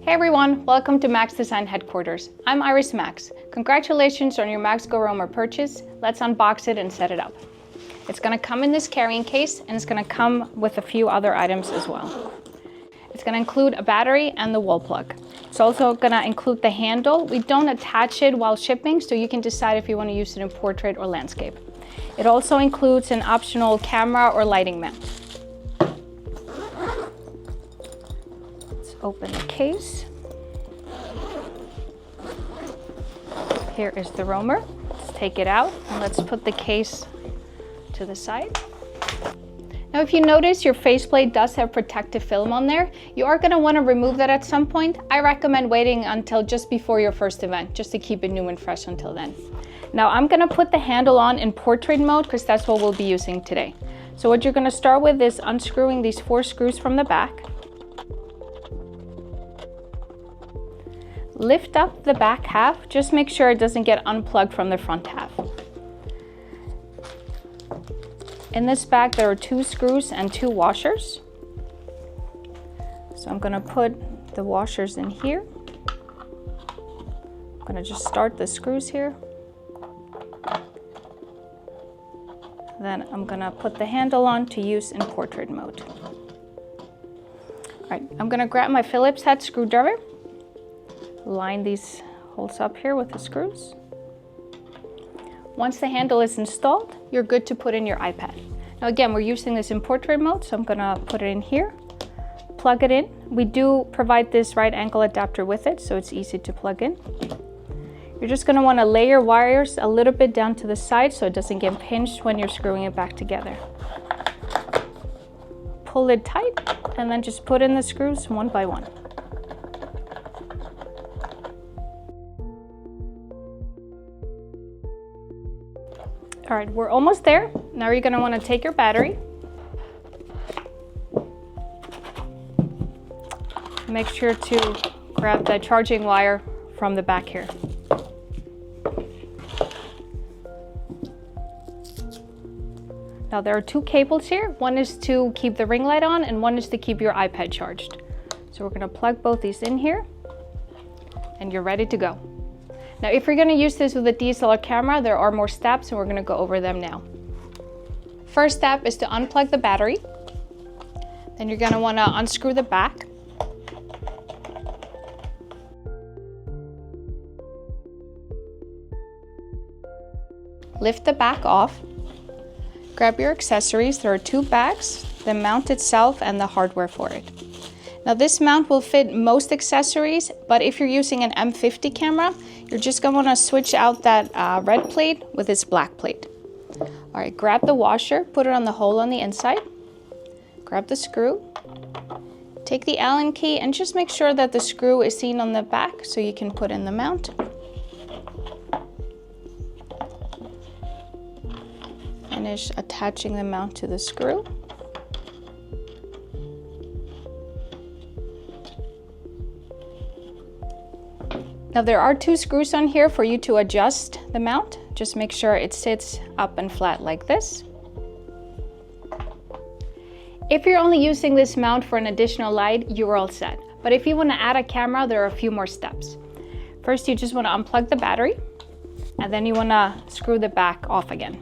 Hey everyone, welcome to Max Design Headquarters. I'm Iris Max. Congratulations on your MaxGo Roamer purchase. Let's unbox it and set it up. It's going to come in this carrying case and it's going to come with a few other items as well. It's going to include a battery and the wall plug. It's also going to include the handle. We don't attach it while shipping, so you can decide if you want to use it in portrait or landscape. It also includes an optional camera or lighting mount. Open the case. Here is the roamer. Let's take it out and let's put the case to the side. Now, if you notice, your faceplate does have protective film on there. You are going to want to remove that at some point. I recommend waiting until just before your first event, just to keep it new and fresh until then. Now, I'm going to put the handle on in portrait mode because that's what we'll be using today. So what you're going to start with is unscrewing these 4 screws from the back. Lift up the back half, just make sure it doesn't get unplugged from the front half. In this bag there are 2 screws and 2 washers. So I'm going to put the washers in here. I'm going to just start the screws here. Then I'm going to put the handle on to use in portrait mode. All right, I'm going to grab my Phillips head screwdriver. Line these holes up here with the screws. Once the handle is installed, you're good to put in your iPad. Now again, we're using this in portrait mode, so I'm gonna put it in here, plug it in. We do provide this right angle adapter with it, so it's easy to plug in. You're just gonna wanna lay your wires a little bit down to the side so it doesn't get pinched when you're screwing it back together. Pull it tight, and then just put in the screws one by one. All right, we're almost there. Now you're going to want to take your battery. Make sure to grab the charging wire from the back here. Now there are 2 cables here. One is to keep the ring light on and one is to keep your iPad charged. So we're going to plug both these in here and you're ready to go. Now, if you're going to use this with a DSLR camera, there are more steps and we're going to go over them now. First step is to unplug the battery. Then you're going to want to unscrew the back. Lift the back off. Grab your accessories. There are 2 bags, the mount itself and the hardware for it. Now this mount will fit most accessories, but if you're using an M50 camera, you're just going to want to switch out that red plate with its black plate. All right, grab the washer, put it on the hole on the inside. Grab the screw. Take the Allen key and just make sure that the screw is seen on the back so you can put in the mount. Finish attaching the mount to the screw. Now there are 2 screws on here for you to adjust the mount. Just make sure it sits up and flat like this. If you're only using this mount for an additional light, you're all set. But if you want to add a camera, there are a few more steps. First, you just want to unplug the battery and then you want to screw the back off again.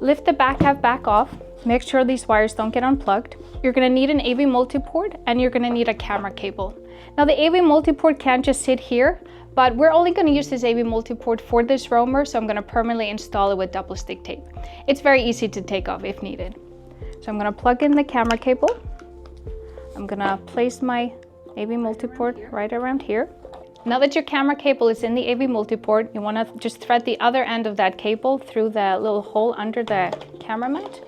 Lift the back half back off. Make sure these wires don't get unplugged. You're going to need an AV multi-port and you're going to need a camera cable. Now the AV multi-port can't just sit here, but we're only going to use this AV multi-port for this roamer, so I'm going to permanently install it with double stick tape. It's very easy to take off if needed. So I'm going to plug in the camera cable. I'm going to place my AV multi-port right around here. Now that your camera cable is in the AV multi-port, you want to just thread the other end of that cable through the little hole under the camera mount.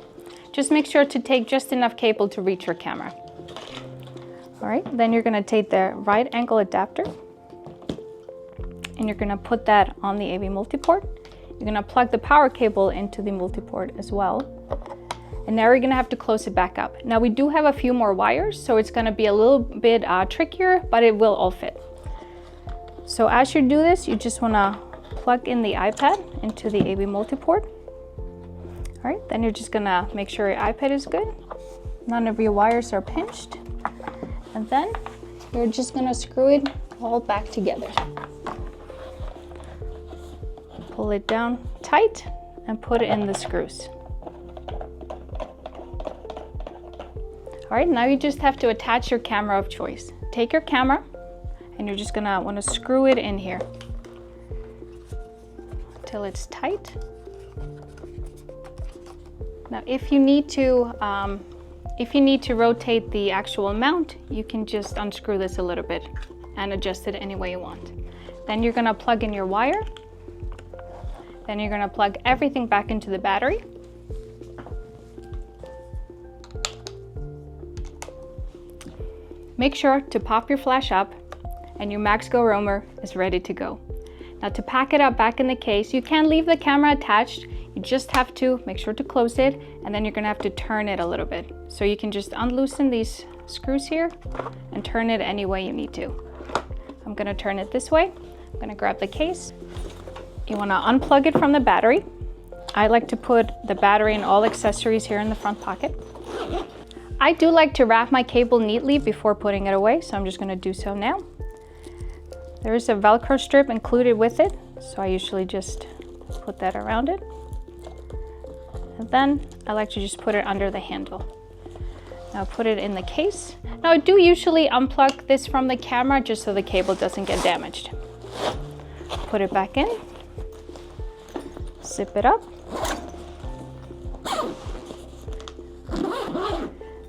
Just make sure to take just enough cable to reach your camera. All right, then you're going to take the right angle adapter and you're going to put that on the AV multi-port. You're going to plug the power cable into the multi-port as well. And now you're going to have to close it back up. Now we do have a few more wires, so it's going to be a little bit trickier, but it will all fit. So as you do this, you just want to plug in the iPad into the AV multi-port. All right, then you're just gonna make sure your iPad is good. none of your wires are pinched. And then you're just gonna screw it all back together. Pull it down tight and put it in the screws. All right, now you just have to attach your camera of choice. Take your camera and you're just gonna wanna screw it in here till it's tight. Now, if you need to rotate the actual mount, you can just unscrew this a little bit and adjust it any way you want. Then you're gonna plug in your wire. Then you're gonna plug everything back into the battery. Make sure to pop your flash up and your MaxGo Roamer is ready to go. Now, to pack it up back in the case, you can leave the camera attached. You just have to make sure to close it, and then you're gonna have to turn it a little bit. So you can just unloosen these screws here and turn it any way you need to. I'm gonna turn it this way. I'm gonna grab the case. You wanna unplug it from the battery. I like to put the battery and all accessories here in the front pocket. I do like to wrap my cable neatly before putting it away, so I'm just gonna do so now. There is a Velcro strip included with it, so I usually just put that around it. And then I like to just put it under the handle. Now put it in the case. Now I do usually unplug this from the camera just so the cable doesn't get damaged. Put it back in, zip it up.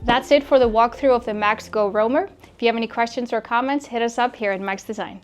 That's it for the walkthrough of the MaxGo Roamer. If you have any questions or comments, hit us up here at Max Design.